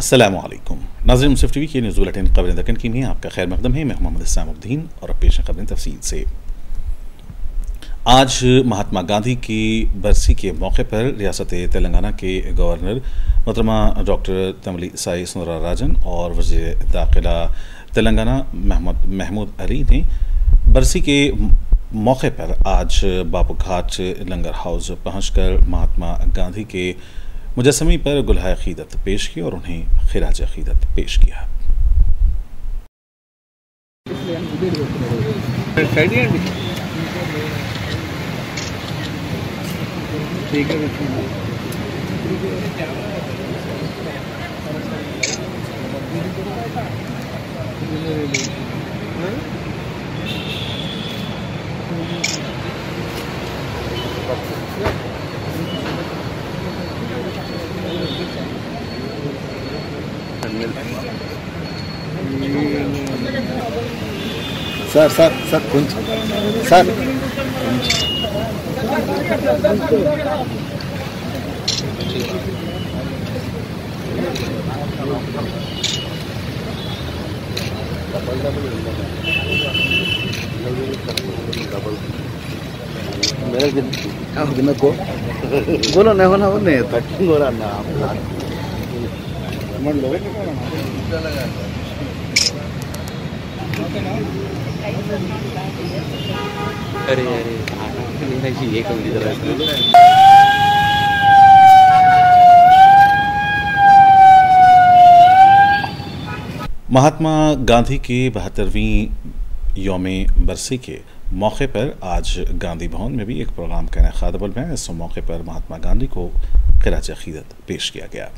अस्सलामुअलैकुम नाज़रीन, मुंसिफ टीवी की न्यूज़ बुलेटिन खबरें दक्कन की में आपका खैर मकदम है। मैं मोहम्मद इस्लामुद्दीन और अब पेश खबरें तफसील से। आज महात्मा गांधी की बरसी के मौके पर रियासत तेलंगाना के गवर्नर मोहतरमा डॉक्टर तमिलिसाई सुंदरराजन और वज़ीर दाखिला तेलंगाना महमूद अली ने बरसी के मौके पर आज बाबूघाट लंगर हाउस पहुंचकर महात्मा गांधी के मुजस्समे पर गुलहाए अक़ीदत पेश की और उन्हें खिराज अक़ीदत पेश किया। सर కొంచెం सर मेरे को बोलो नहीं होना नहीं तक बोला ना अरे ये महात्मा गांधी की 72वीं यौम बरसी के मौके पर आज गांधी भवन में भी एक प्रोग्राम का इनेकाद अमल में। इस मौके पर महात्मा गांधी को खिराज अक़ीदत पेश किया गया।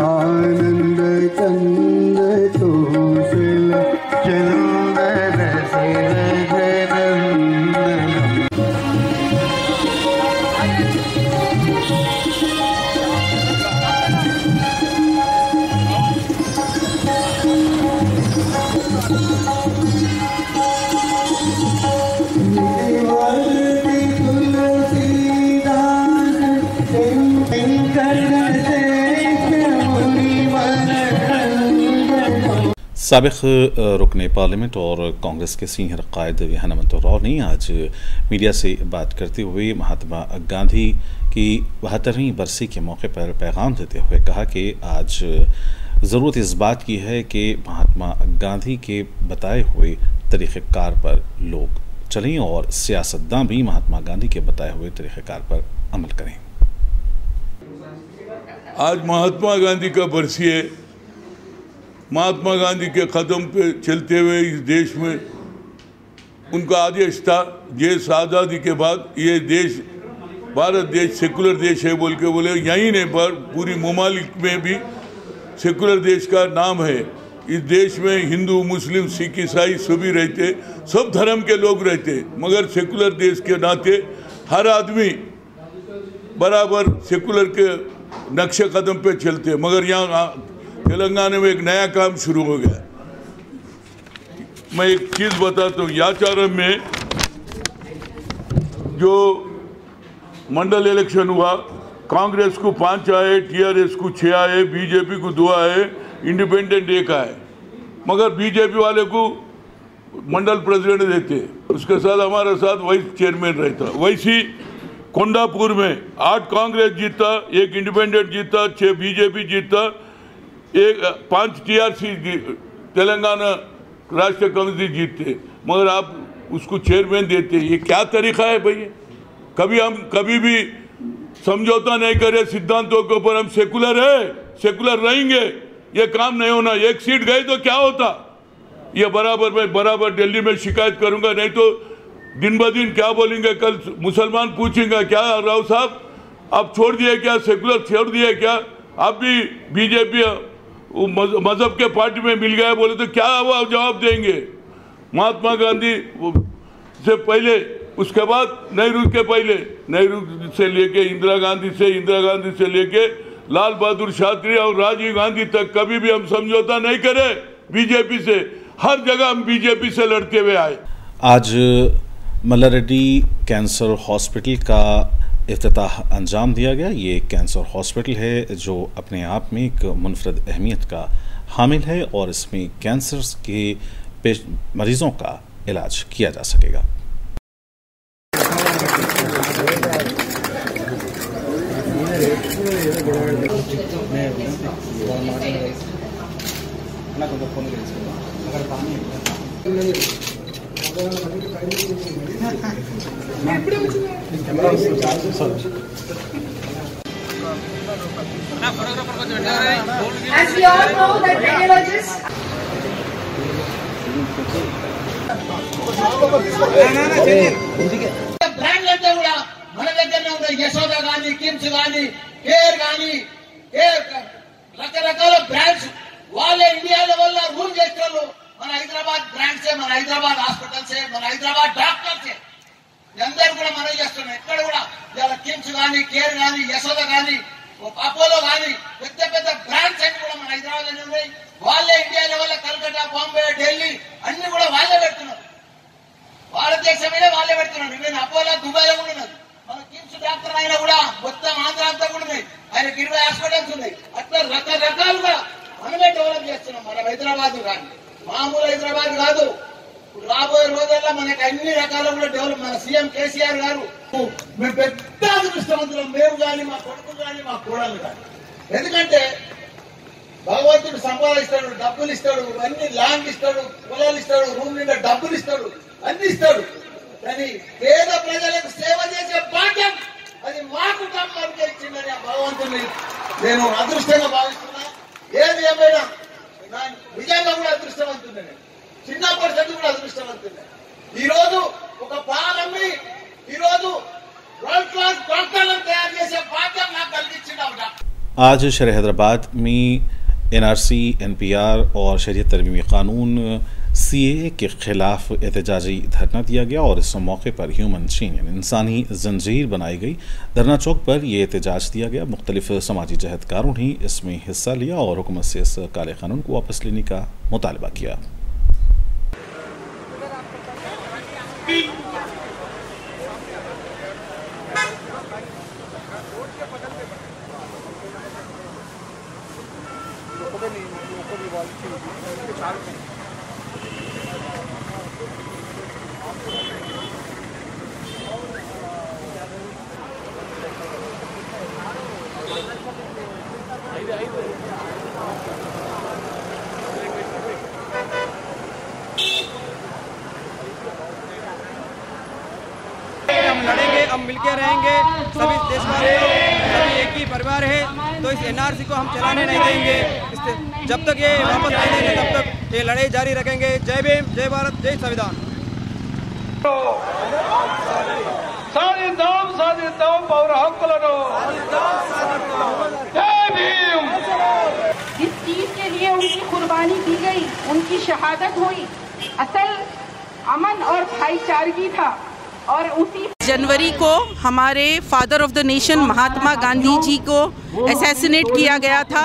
आनंद चंद तोषल चंदन साबिक़ रुकन पार्लियामेंट और कांग्रेस के सीनियर कायद हनुमंत राव ने आज मीडिया से बात करते हुए महात्मा गांधी की 72वीं बरसी के मौके पर पैगाम देते हुए कहा कि आज ज़रूरत इस बात की है कि महात्मा गांधी के बताए हुए तरीक़ेकार पर लोग चलें और सियासतदान भी महात्मा गांधी के बताए हुए तरीक़ेकार पर अमल करें। आज महात्मा गांधी का बरसी है। महात्मा गांधी के कदम पे चलते हुए इस देश में उनका आदेश था, देश आज़ादी के बाद ये देश भारत देश सेकुलर देश है बोल के बोले। यहीं नहीं पर पूरी ममालिक में भी सेकुलर देश का नाम है। इस देश में हिंदू मुस्लिम सिख ईसाई सभी रहते, सब धर्म के लोग रहते, मगर सेकुलर देश के नाते हर आदमी बराबर सेकुलर के नक्शे कदम पे चलते। मगर यहाँ तेलंगाना में एक नया काम शुरू हो गया। मैं एक चीज़ बताता हूँ। याचारम में जो मंडल इलेक्शन हुआ, कांग्रेस को 5 आए, टीआरएस को 6 आए, बीजेपी को 2 आए, इंडिपेंडेंट 1 आए। मगर बीजेपी वाले को मंडल प्रेसिडेंट देते, उसके साथ हमारे साथ वाइस चेयरमैन रहता। वैसी कोंडापुर में 8 कांग्रेस जीता, 1 इंडिपेंडेंट जीता, 6 बीजेपी जीता, 5 टीआरसी तेलंगाना राष्ट्रीय कांग्रेस जीतते। मगर आप उसको चेयरमैन देते, ये क्या तरीका है भाई? कभी भी समझौता नहीं करे सिद्धांतों के ऊपर। हम सेकुलर है, सेकुलर रहेंगे, ये काम नहीं होना। 1 सीट गई तो क्या होता? ये मैं बराबर दिल्ली में शिकायत करूंगा, नहीं तो दिन ब दिन क्या बोलेंगे। कल मुसलमान पूछेंगे क्या राव साहब अब छोड़ दिया क्या, सेकुलर छोड़ दिया क्या? अब भी बीजेपी मजहब के पार्टी में मिल गया बोले तो क्या वो जवाब देंगे? महात्मा गांधी से पहले, उसके बाद नेहरू के पहले, नेहरू से लेके इंदिरा गांधी से लेके लाल बहादुर शास्त्री और राजीव गांधी तक कभी भी हम समझौता नहीं करे बीजेपी से। हर जगह हम बीजेपी से लड़ते हुए आए। आज मल्लारेड्डी कैंसर हॉस्पिटल का इफ्तिताह अंजाम दिया गया। ये कैंसर हॉस्पिटल है जो अपने आप में एक मुनफरद अहमियत का हामिल है और इसमें कैंसर के मरीजों का इलाज किया जा सकेगा। As we all know that radiologists brand అంటే కూడా మన దగ్గరనే ఉన్నాయి. యశోద కానీ, కిమ్స్ కానీ, కేర్ కానీ, రకరకాల బ్రాండ్స్ వాళ్ళే ఇండియా లెవెల్లో రూల్ చేస్తారు. మన హైదరాబాద్ బ్రాండ్సే, మన హైదరాబాద్ హాస్పిటల్సే, మన హైదరాబాద్ డాక్టర్సే అందరూ కూడా మనం చేస్తున్నాం. ఎక్కడ కూడా ఇలా కిమ్స్ కానీ, కేర్ కానీ, యశోద కానీ, అపోలో కానీ పెద్ద పెద్ద బ్రాండ్స్ అన్ని కూడా మన హైదరాబాద్ లో ఉన్నాయి. వాళ్ళే ఇండియా లెవెల్లో కలకత్తా, బాంబే, ఢిల్లీ అన్ని కూడా వాళ్ళే పెడుతున్నారు. భారతదేశమే వాళ్ళే పెడుతున్నారు. ఈవెన్ అపోలో దుబాయ్లో కూడా ఉన్నది. మన కిమ్స్ డాక్టర్ అయినా కూడా మొత్తం ఆంధ్ర అంతా కూడా ఉన్నాయి. ఆయనకి 20 హాస్పిటల్స్ ఉన్నాయి. అట్లా రకరకాలుగా మనమే డెవలప్ చేస్తున్నాం. మన హైదరాబాద్ కానీ మామూలు హైదరాబాద్ కాదు. రాబోయే రోజుల్లో మనకి అన్ని రకాల కూడా డెవలప్. మన సీఎం కేసీఆర్ గారు మేము పెద్ద అదృష్టవంతులం, మేము కానీ, మా కొడుకు కానీ, మా కోడలు కానీ. ఎందుకంటే భగవంతుడు సంపాదిస్తాడు, డబ్బులు ఇస్తాడు, అన్ని ల్యాండ్ ఇస్తాడు, పొలాలు ఇస్తాడు, రూమ్ నిండా డబ్బులు ఇస్తాడు, అన్ని ఇస్తాడు. కానీ పేద ప్రజలకు సేవ చేసే భాగ్యం అది మా కుటుంబానికి ఇచ్చిందని ఆ భగవంతుని నేను అదృష్టంగా భావిస్తున్నా. ఏది ఏమైనా నిజంగా కూడా అదృష్టవంతున్నా. చిన్నప్పటి నుంచి కూడా అదృష్టవంతున్నా. ఈ రోజు ఒక పాలమ్మి ఈ రోజు వరల్డ్ క్లాస్ డాక్టర్లను తయారు చేసే భాగ్యం నాకు కలిగించింది. आज शहर हैदराबाद में NRC, NPR और शरीयत तरमीमी कानून CAA के खिलाफ एहतजाजी धरना दिया गया और इस मौके पर ह्यूमन चेन यानी इंसानी जंजीर बनाई गई। धरना चौक पर यह एहतजाज दिया गया। मुख्तलिफ समाजी जहदकारों ने इसमें हिस्सा लिया और हुकूमत से इस काले कानून को वापस लेने का मुतालबा किया। हम लड़ेंगे, हम मिलकर रहेंगे, सभी देशवासी सभी एक ही परिवार है। तो इस NRC को हम चलाने नहीं देंगे। जब तक ये वापस नहीं देंगे तब तक ये लड़ाई जारी रखेंगे। जय भीम, जय भारत, जय संविधान। సాధిద్దాం పౌర హక్కులను. జై భీమ్. जिस चीज के लिए उनकी कुर्बानी दी गई, उनकी शहादत हुई, असल अमन और भाईचारगी था। और उसी जनवरी को हमारे father of the nation Mahatma Gandhi ji को असैसिनेट किया गया था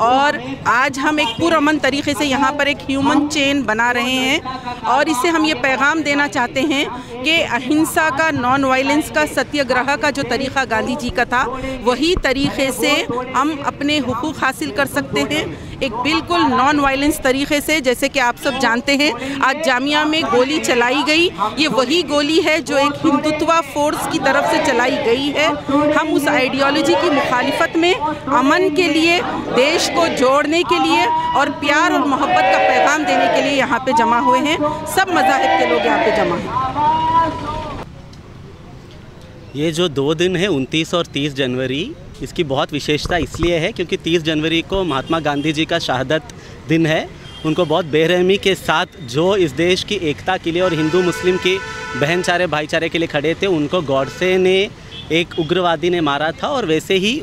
और आज हम एक पुरअमन तरीके से यहाँ पर एक ह्यूमन चेन बना रहे हैं और इससे हम ये पैगाम देना चाहते हैं कि अहिंसा का, नॉन वायलेंस का, सत्याग्रह का जो तरीक़ा गांधी जी का था वही तरीके से हम अपने हुकूक हासिल कर सकते हैं। एक बिल्कुल नॉन वायलेंस तरीके से, जैसे कि आप सब जानते हैं आज जामिया में गोली चलाई गई, ये वही गोली है जो एक हिंदुत्व फोर्स की तरफ से चलाई गई है। हम उस आइडियोलॉजी की मुखालिफत में अमन के लिए, देश को जोड़ने के लिए और प्यार और मोहब्बत का पैगाम देने के लिए यहाँ पे जमा हुए हैं। सब मज़ाहिब के लोग यहाँ पे जमा हैं। ये जो 2 दिन है 29 और 30 जनवरी, इसकी बहुत विशेषता इसलिए है क्योंकि 30 जनवरी को महात्मा गांधी जी का शहादत दिन है। उनको बहुत बेरहमी के साथ जो इस देश की एकता के लिए और हिंदू मुस्लिम की भाईचारे के लिए खड़े थे, उनको गॉडसे ने एक उग्रवादी ने मारा था। और वैसे ही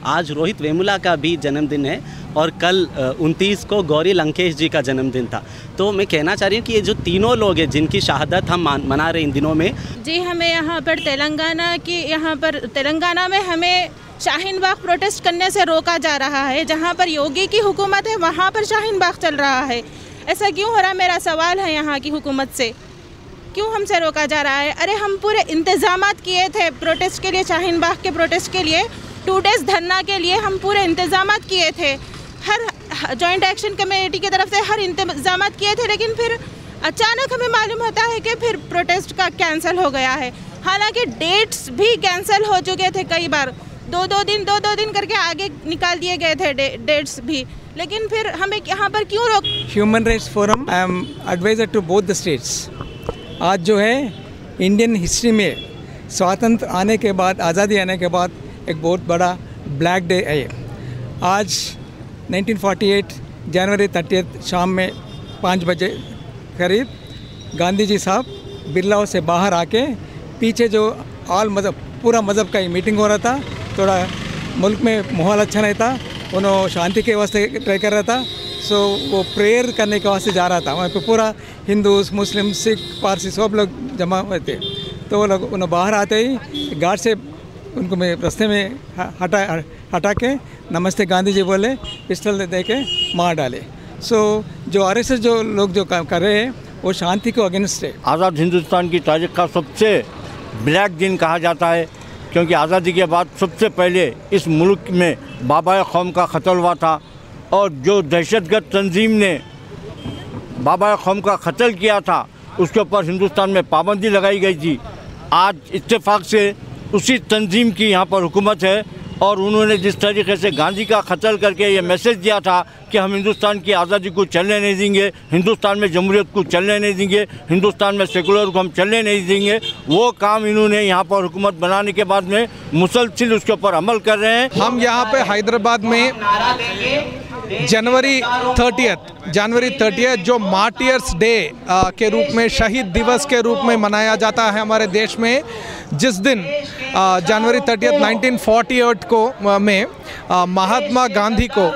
आज रोहित वेमुला का भी जन्मदिन है और कल 29 को गौरी लंकेश जी का जन्मदिन था। तो मैं कहना चाह रही हूँ कि ये जो तीनों लोग हैं जिनकी शहादत हम मना रहे इन दिनों में। जी, हमें यहाँ पर तेलंगाना में हमें शाहीन बाग प्रोटेस्ट करने से रोका जा रहा है। जहाँ पर योगी की हुकूमत है वहाँ पर शाहीन बाग चल रहा है। ऐसा क्यों हो रहा? मेरा सवाल है यहाँ की हुकूमत से, क्यों हमसे रोका जा रहा है? अरे हम पूरे इंतज़ामात किए थे प्रोटेस्ट के लिए, शाहीन बाग के प्रोटेस्ट के लिए, 2 डेज़ धरना के लिए हम पूरे इंतज़ामात किए थे। हर जॉइंट एक्शन कमेटी की तरफ से हर इंतज़ामात किए थे, लेकिन फिर अचानक हमें मालूम होता है कि फिर प्रोटेस्ट का कैंसिल हो गया है। हालांकि डेट्स भी कैंसिल हो चुके थे कई बार, 2-2 दिन करके आगे निकाल दिए गए थे डेट्स भी, लेकिन फिर हमें यहाँ पर क्यों रोक? Human rights forum, I am advisor to both the states. आज जो है इंडियन हिस्ट्री में स्वातंत्र आने के बाद, आज़ादी आने के बाद एक बहुत बड़ा ब्लैक डे है। आज 1948 जनवरी 30 शाम में 5 बजे करीब गांधी जी साहब बिरला हाउस से बाहर आके पीछे जो ऑल मज़हब, पूरा मज़हब का ही मीटिंग हो रहा था। थोड़ा मुल्क में माहौल अच्छा नहीं था, उन्होंने शांति के वास्ते ट्राई कर रहा था। सो वो प्रेयर करने के वास्ते जा रहा था। वहाँ पे पूरा हिंदूज, मुस्लिम, सिख, पारसी सब लोग जमा हुए थे। तो वो लोग उन्हें बाहर आते ही गार्ड से उनको मैं रास्ते में हटा के नमस्ते गांधी जी बोले, पिस्टल दे के मार डाले। सो जो आरएसएस जो लोग जो काम कर रहे हैं वो शांति को अगेंस्ट है। आज़ाद हिंदुस्तान की तारीख का सबसे ब्लैक दिन कहा जाता है, क्योंकि आज़ादी के बाद सबसे पहले इस मुल्क में बाबा कौम का कत्ल हुआ था और जो दहशतगर्द तंजीम ने बाबा कौम का कत्ल किया था उसके ऊपर हिंदुस्तान में पाबंदी लगाई गई थी। आज इत्तेफाक से उसी तंजीम की यहाँ पर हुकूमत है और उन्होंने जिस तरीके से गांधी का कत्ल करके ये मैसेज दिया था कि हम हिंदुस्तान की आज़ादी को चलने नहीं देंगे, हिंदुस्तान में जमहूरियत को चलने नहीं देंगे, हिंदुस्तान में सेकुलर को हम चलने नहीं देंगे, वो काम इन्होंने यहाँ पर हुकूमत बनाने के बाद में मुसलसिल उसके ऊपर अमल कर रहे हैं। हम यहाँ पे हैदराबाद में जनवरी 30 जो मार्टियर्स डे के रूप में, शहीद दिवस के रूप में मनाया जाता है हमारे देश में, जिस दिन जनवरी 30 1948 को में महात्मा गांधी को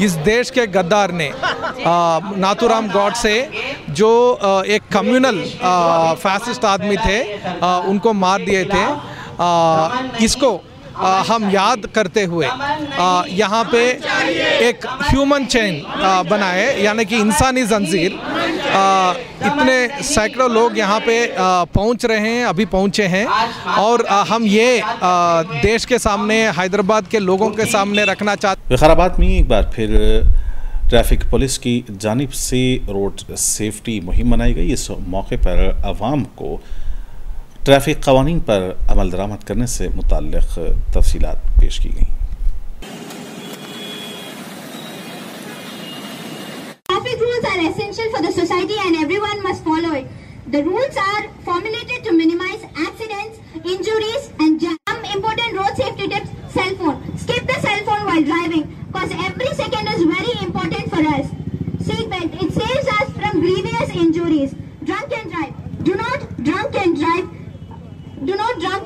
इस देश के गद्दार ने नाथूराम गॉडसे जो एक कम्युनल फैसिस्ट आदमी थे उनको मार दिए थे। इसको हम याद करते हुए यहाँ पे एक ह्यूमन चेन बनाए, यानी कि इंसानी जंजीर। इतने सैकड़ों लोग यहाँ पे पहुँच रहे हैं, अभी पहुँचे हैं, और हम ये देश के सामने, हैदराबाद के लोगों के सामने रखना चाहते। विकाराबाद में एक बार फिर ट्रैफिक पुलिस की जानिब से रोड सेफ्टी मुहिम मनाई गई। इस मौके पर आवाम को ट्रैफिक कवानीन पर अमल दरामद करने से मुताल्लिक़ तफसीलात पेश की गई। Traffic rules are essential for the society and everyone must follow it. The rules are formulated to minimize accidents, injuries and some important road safety tips. Cell phone. Skip the cell phone while driving because every second is very important for us. Seatbelt. It saves us from grievous injuries. Drunk and drive. Do not drunk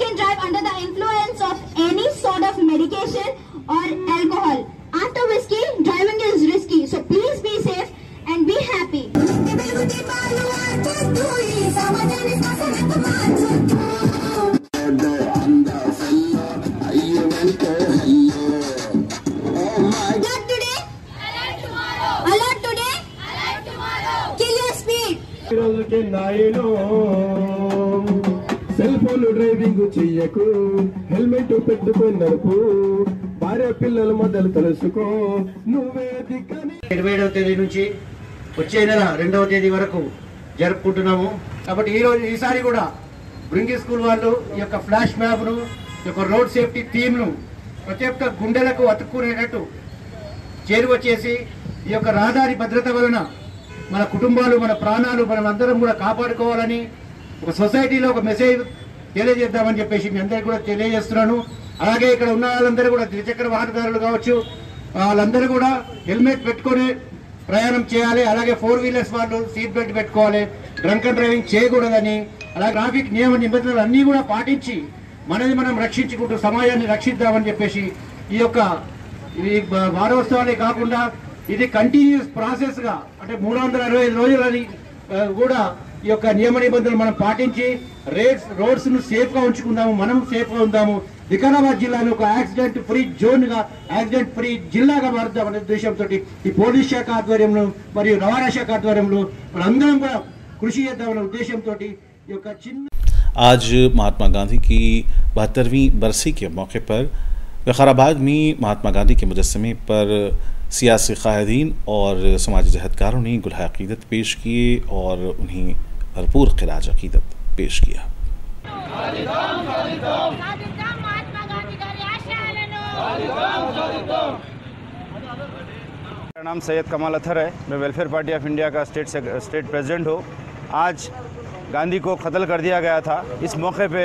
and drive under the influence of any sort of medication or alcohol. After whiskey, driving is risky. So please be safe and be happy. Alert today, kill your speed. Cell phone driving చెయ్యకు, helmet పెట్టుకొని నడుపు, భార్య పిల్లల మొదలు తెలుసుకో, నువ్వే దిక్కని. 27వ తేదీ నుంచి వచ్చే నెల 2వ తేదీ వరకు జరుపుకుంటున్నాము. కాబట్టి ఈసారి కూడా బ్రింగి స్కూల్ వాళ్ళు ఈ యొక్క ఫ్లాష్ మ్యాప్ను, ఈ యొక్క రోడ్ సేఫ్టీ థీమ్ను ప్రతి ఒక్క గుండెలకు అతుక్కునేటట్టు చేరువచ్చేసి ఈ యొక్క రహదారి భద్రత వలన మన కుటుంబాలు, మన ప్రాణాలు మనం అందరం కూడా కాపాడుకోవాలని ఒక సొసైటీలో ఒక మెసేజ్ తెలియజేద్దామని చెప్పేసి మీ అందరికీ కూడా తెలియజేస్తున్నాను. అలాగే ఇక్కడ ఉన్న వాళ్ళందరూ కూడా ద్విచక్ర వాహనదారులు కావచ్చు, వాళ్ళందరూ కూడా హెల్మెట్ పెట్టుకొని ప్రయాణం చేయాలి. అలాగే 4 వీలర్స్ వాళ్ళు సీట్ బెల్ట్ పెట్టుకోవాలి, డ్రంక్ అండ్ డ్రైవింగ్ చేయకూడదని, అలాగే ట్రాఫిక్ నియమ నిబంధనలు అన్నీ కూడా పాటించి మనది మనం రక్షించుకుంటూ సమాజాన్ని రక్షిద్దామని చెప్పేసి ఈ యొక్క ఈ వారోత్సవాలే కాకుండా ఇది కంటిన్యూస్ ప్రాసెస్ గా అంటే 365 రోజులని కూడా ఈ యొక్క నియమ నిబంధనలు మనం పాటించి రోడ్స్ ను సేఫ్ గా ఉంచుకుందాము, మనం సేఫ్ గా ఉందాము, వికారాబాద్ జిల్లాను ఒక యాక్సిడెంట్ ఫ్రీ జోన్ గా, యాక్సిడెంట్ ఫ్రీ జిల్లాగా మారుద్దామనే ఉద్దేశంతో ఈ పోలీస్ శాఖ ఆధ్వర్యంలో మరియు రవాణా శాఖ ఆధ్వర్యంలో మనందరం కూడా కృషి చేద్దామనే ఉద్దేశంతో ఈ యొక్క చిన్న आज महात्मा गांधी की 72वीं बरसी के मौके पर विकाराबाद में महात्मा गांधी के मुजस्समे पर सियासी कायदीन और समाजी जहदकारों ने गुलह अकीदत पेश किए और उन्हें भरपूर खिराज अकीदत पेश किया। मेरा नाम सैयद कमाल अथर है, मैं वेलफेयर पार्टी ऑफ इंडिया का स्टेट प्रेसिडेंट हूँ। आज गांधी को कत्ल कर दिया गया था। इस मौके पे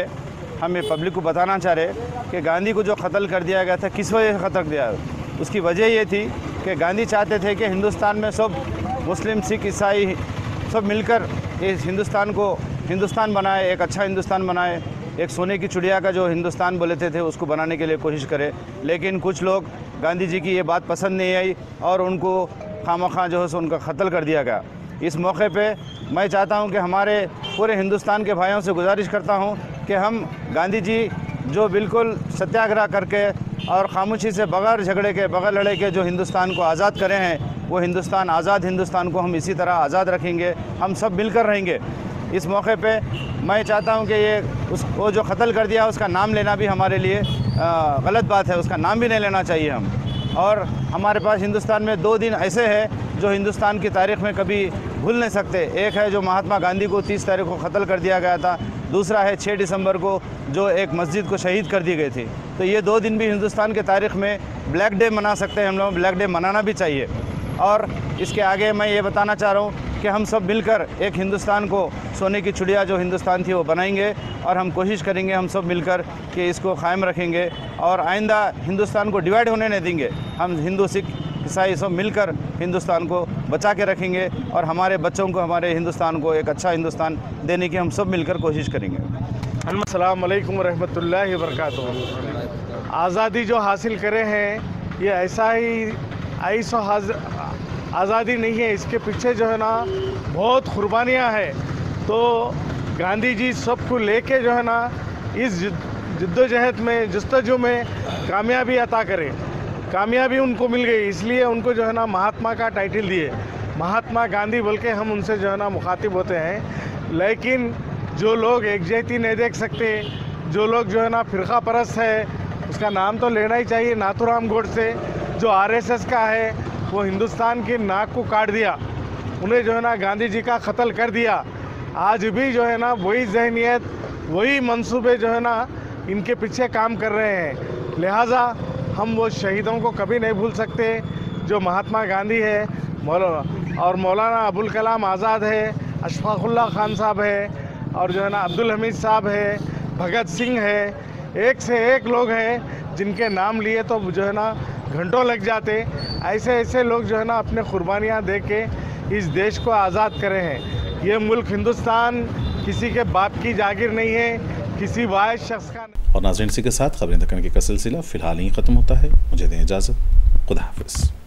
हम ये पब्लिक को बताना चाह रहे कि गांधी को जो कत्ल कर दिया गया था किस वजह से कत्ल किया, उसकी वजह ये थी कि गांधी चाहते थे कि हिंदुस्तान में सब मुस्लिम, सिख, ईसाई सब मिलकर इस हिंदुस्तान को हिंदुस्तान बनाए, एक अच्छा हिंदुस्तान बनाए, एक सोने की चिड़िया का जो हिंदुस्तान बोले थे उसको बनाने के लिए कोशिश करे। लेकिन कुछ लोग गांधी जी की ये बात पसंद नहीं आई और उनको खामखा जो है उनका कत्ल कर दिया गया। इस मौके पे मैं चाहता हूं कि हमारे पूरे हिंदुस्तान के भाइयों से गुजारिश करता हूं कि हम गांधी जी जो बिल्कुल सत्याग्रह करके और खामोशी से बगैर झगड़े के, बगैर लड़े के जो हिंदुस्तान को आज़ाद करे हैं, वो हिंदुस्तान, आज़ाद हिंदुस्तान को हम इसी तरह आज़ाद रखेंगे, हम सब मिलकर रहेंगे। इस मौके पे मैं चाहता हूं कि वो जो कत्ल कर दिया उसका नाम लेना भी हमारे लिए गलत बात है, उसका नाम भी नहीं लेना चाहिए हम। और हमारे पास हिंदुस्तान में 2 दिन ऐसे हैं जो हिंदुस्तान की तारीख़ में कभी भूल नहीं सकते। एक है जो महात्मा गांधी को 30 तारीख को कत्ल कर दिया गया था, दूसरा है 6 दिसंबर को जो एक मस्जिद को शहीद कर दी गई थी। तो ये 2 दिन भी हिंदुस्तान के तारीख़ में ब्लैक डे मना सकते हैं हम लोग, ब्लैक डे मनाना भी चाहिए। और इसके आगे मैं ये बताना चाह रहा हूँ कि हम सब मिलकर एक हिंदुस्तान को सोने की चिड़िया जो हिंदुस्तान थी वो बनाएंगे और हम कोशिश करेंगे हम सब मिलकर कि इसको कायम रखेंगे और आइंदा हिंदुस्तान को डिवाइड होने नहीं देंगे। हम हिंदू, सिख, ईसाई सब मिलकर हिंदुस्तान को बचा के रखेंगे और हमारे बच्चों को, हमारे हिंदुस्तान को एक अच्छा हिंदुस्तान देने की हम सब मिलकर कोशिश करेंगे। अस्सलाम वालेकुम रहमतुल्लाहि व बरकातुहू। आज़ादी जो हासिल करे हैं ये ऐसा आज़ादी नहीं है, इसके पीछे जो है ना बहुत कुर्बानियाँ हैं। तो गांधी जी सबको लेके जो है ना इस जद्दोजहद में, जस्तजू में कामयाबी अता करें। कामयाबी उनको मिल गई, इसलिए उनको जो है ना महात्मा का टाइटल दिए, महात्मा गांधी बोल के हम उनसे जो है ना मुखातिब होते हैं। लेकिन जो लोग एकजहती नहीं देख सकते, जो लोग जो है ना फ़िरका परस्त है, उसका नाम तो लेना ही चाहिए, नाथूराम गोडसे जो RSS का है, वो हिंदुस्तान की नाक को काट दिया, उन्हें जो है ना गांधी जी का कत्ल कर दिया। आज भी जो है ना वही जहनियत, वही मंसूबे जो है ना इनके पीछे काम कर रहे हैं। लिहाजा हम वो शहीदों को कभी नहीं भूल सकते जो महात्मा गांधी है और मौलाना अबुल कलाम आज़ाद है, अशफाकुल्ला खान साहब है और जो है ना अब्दुल हमीद साहब है, भगत सिंह है, एक से एक लोग हैं जिनके नाम लिए तो जो है ना घंटों लग जाते। ऐसे ऐसे लोग जो है ना अपने कुर्बानियाँ दे के इस देश को आज़ाद करे हैं। ये मुल्क हिंदुस्तान किसी के बाप की जागीर नहीं है, किसी वाहिद शख्स का। और नाज़रीन, इसी के साथ खबरें दक्कन का सिलसिला फ़िलहाल ही ख़त्म होता है। मुझे दें इजाज़त। खुदा हाफ़िज़।